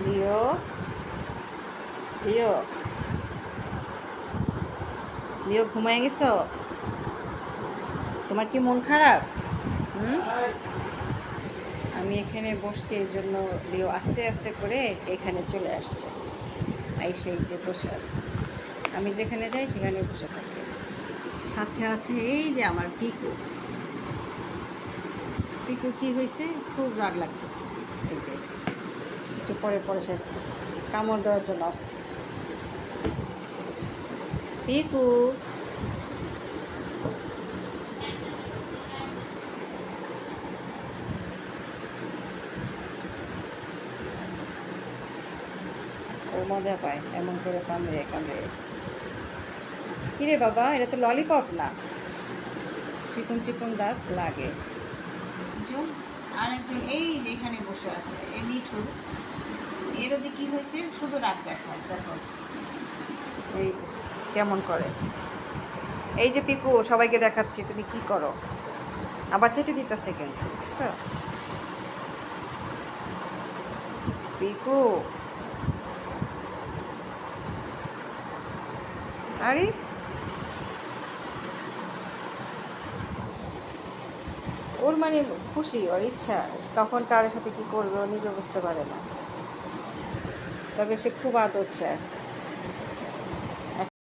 লিও, লিও, লিও ঘুমায় গেছো? তোমার কি মন খারাপ? হুম? আমি এখানে বসছি, এই জন্য লিও আস্তে আস্তে করে এখানে চলে আসছে। সেই যে বসে আছে, আমি যেখানে যাই সেখানে বসে থাকে। সাথে আছে এই যে আমার পিকু। পিকু কি হয়েছে, খুব রাগ লাগতেছে। এই যে একটু পরে পরে সে কামড় দেওয়ার জন্য অস্থির। পিকু, ও মজা পায় এমন করে কামড়ে কামড়ে। কিরে বাবা, এটা তো ললিপপ না, চিকন চিকন দাঁত লাগে। একজন আরেকজন এই যে এখানে বসে আছে, এই মিঠু। এরও যে কি হয়েছে, শুধু রাগ দেখায়। দেখো এই যে কেমন করে। এই যে পিকু, সবাইকে দেখাচ্ছি তুমি কি করো। আবার চেটে দিতেছে কেন, বুঝছো? পিকু, আরে ওর মানে খুশি, ওর ইচ্ছা, কখন কারোর সাথে কি করবে ও নিজে বুঝতে পারে না। তবে সে খুব আদর চায়।